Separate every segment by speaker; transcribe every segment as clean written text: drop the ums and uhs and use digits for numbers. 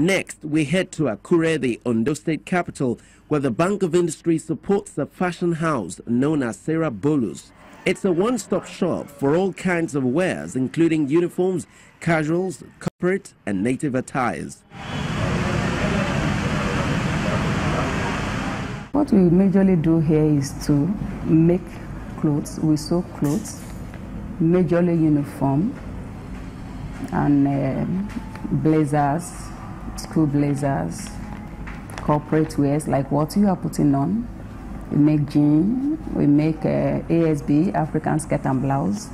Speaker 1: Next, we head to Akure, the Ondo State capital, where the Bank of Industry supports a fashion house known as Sarah Bulous. It's a one-stop shop for all kinds of wares, including uniforms, casuals, corporate, and native attires.
Speaker 2: What we majorly do here is to make clothes. We sew clothes, majorly uniform, and blazers, school blazers, corporate wears like what you are putting on. We make jeans, we make ASB, African skirt and blouse.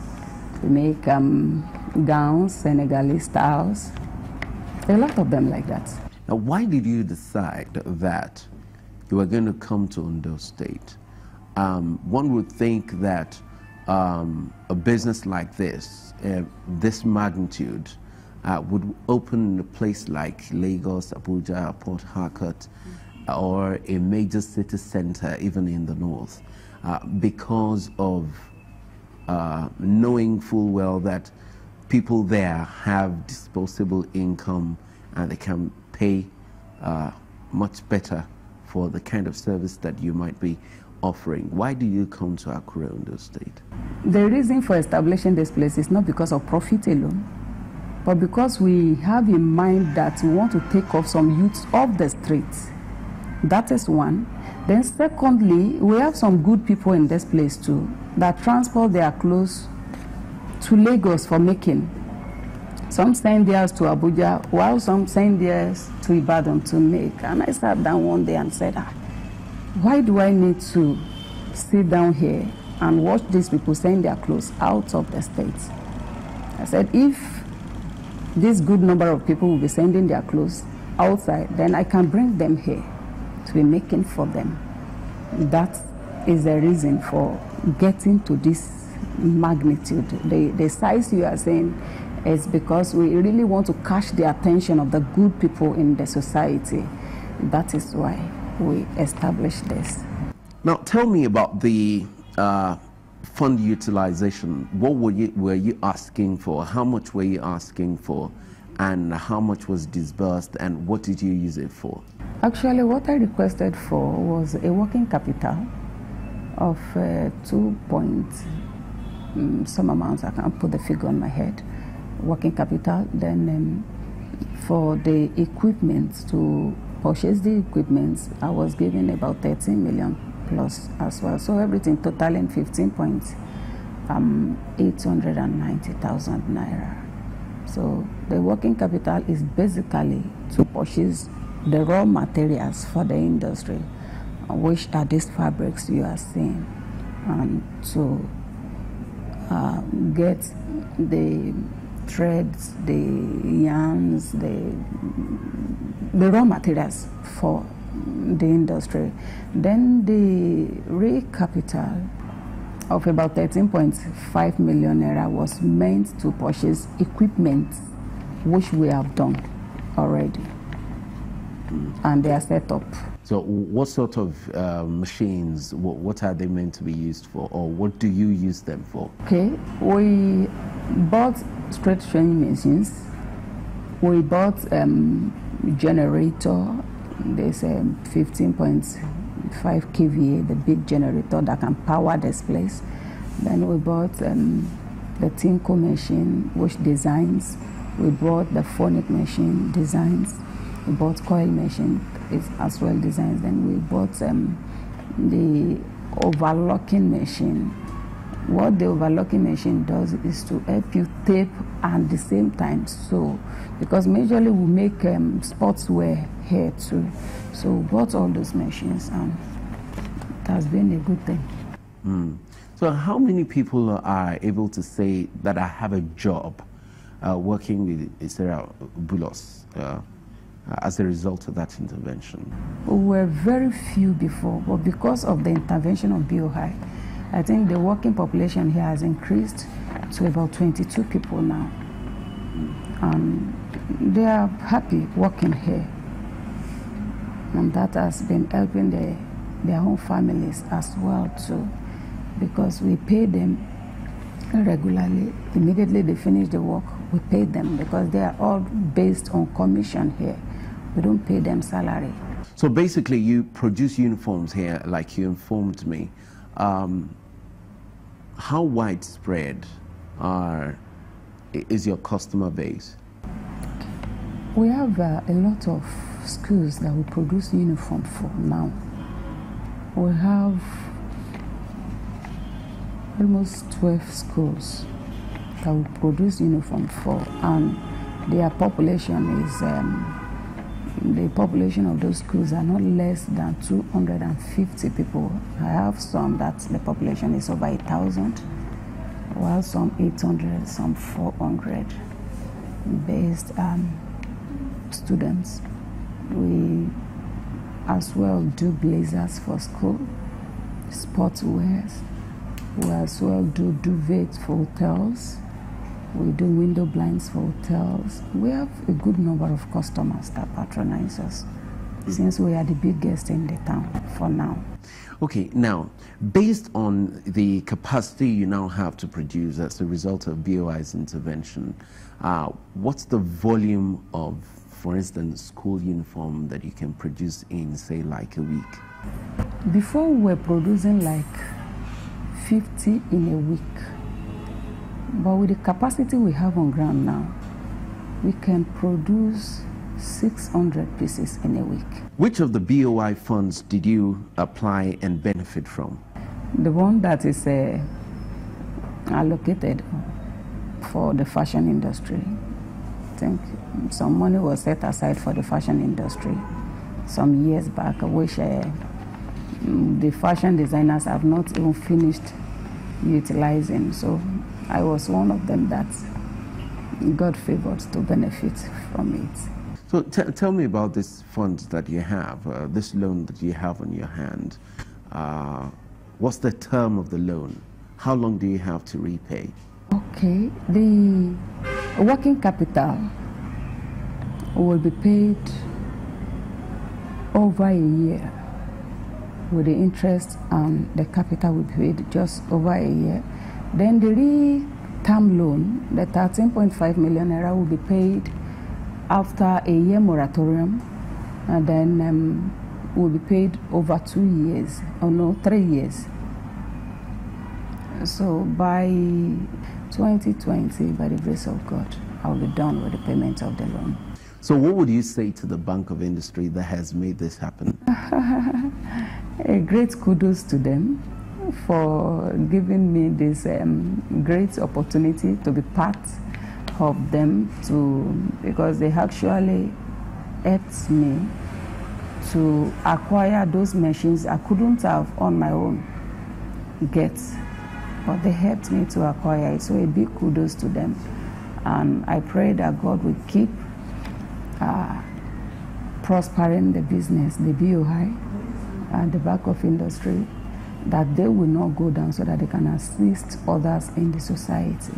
Speaker 2: We make gowns, Senegalese styles. A lot of them like that.
Speaker 1: Now, why did you decide that you were going to come to Ondo State? One would think that a business like this magnitude, would open a place like Lagos, Abuja, Port Harcourt, or a major city center, even in the north, because of knowing full well that people there have disposable income and they can pay much better for the kind of service that you might be offering. Why do you come to Akure, Ondo State?
Speaker 2: The reason for establishing this place is not because of profit alone, but because we have in mind that we want to take off some youths off the streets. That is one. Then secondly, we have some good people in this place too that transport their clothes to Lagos for making. Some send theirs to Abuja, while some send theirs to Ibadan to make. And I sat down one day and said, why do I need to sit down here and watch these people send their clothes out of the states? I said, if this good number of people will be sending their clothes outside, then I can bring them here to be making for them. That is the reason for getting to this magnitude. The size you are saying is because we really want to catch the attention of the good people in the society. That is why we established this.
Speaker 1: Now, tell me about the fund utilization. What were you asking for? How much were you asking for? And how much was disbursed? And what did you use it for?
Speaker 2: Actually, what I requested for was a working capital of 2 point some amounts. I can't put the figure on my head. Working capital. Then for the equipment, to purchase the equipment, I was given about 13 million plus as well. So everything totaling 15,890,000 naira. So the working capital is basically to purchase the raw materials for the industry, which are these fabrics you are seeing, and to get the threads, the yarns, the raw materials for the industry. Then the real capital of about 13.5 million naira was meant to purchase equipment, which we have done already, and they are set up.
Speaker 1: So what sort of machines, what are they meant to be used for, or what do you use them for?
Speaker 2: Okay, we bought straight stretching machines, we bought generator. There's a 15.5 kVA, the big generator that can power this place. Then we bought the Tinko machine, which designs. We bought the phonic machine, designs. We bought coil machine, as well designs. Then we bought the overlocking machine. What the overlocking machine does is to help you tape and at the same time sew, because majorly we make sportswear here too. So we bought all those machines, and it has been a good thing.
Speaker 1: So how many people are able to say that I have a job working with Sarah Bulous as a result of that intervention?
Speaker 2: We were very few before, but because of the intervention of BoI, I think the working population here has increased to about 22 people now. And they are happy working here. And that has been helping their own families as well too, because we pay them regularly. Immediately they finish the work, we pay them, because they are all based on commission here. We don't pay them salary.
Speaker 1: So basically, you produce uniforms here, like you informed me. How widespread is your customer base?
Speaker 2: We have a lot of schools that we produce uniform for now. We have almost 12 schools that we produce uniform for, and their population is, the population of those schools are not less than 250 people. I have some that the population is over 1,000, while some 800, some 400 based students. We as well do blazers for school, sports wears. We as well do duvets for hotels. We do window blinds for hotels. We have a good number of customers that patronize us, since we are the biggest in the town for now.
Speaker 1: Okay, now, based on the capacity you now have to produce as a result of BoI's intervention, what's the volume of, for instance, school uniform that you can produce in, say, like a week?
Speaker 2: Before we were producing like 50 in a week. But with the capacity we have on ground now, we can produce 600 pieces in a week.
Speaker 1: Which of the BoI funds did you apply and benefit from?
Speaker 2: The one that is allocated for the fashion industry. I think some money was set aside for the fashion industry some years back, which the fashion designers have not even finished utilizing. So I was one of them that got favored to benefit from it.
Speaker 1: So tell me about this fund that you have, this loan that you have on your hand. What's the term of the loan? How long do you have to repay?
Speaker 2: Okay, the working capital will be paid over a year, with the interest and the capital will be paid just over a year. Then the term loan, the 13.5 million naira, will be paid after a year moratorium, and then will be paid over 2 years, or no, 3 years. So by 2020, by the grace of God, I'll be done with the payment of the loan.
Speaker 1: So what would you say to the Bank of Industry that has made this happen?
Speaker 2: A great kudos to them for giving me this great opportunity to be part of them, because they actually helped me to acquire those machines I couldn't have on my own get, but they helped me to acquire it. So a big kudos to them, and I pray that God will keep prospering the business, the BoI and the Bank of Industry, that they will not go down, so that they can assist others in the society.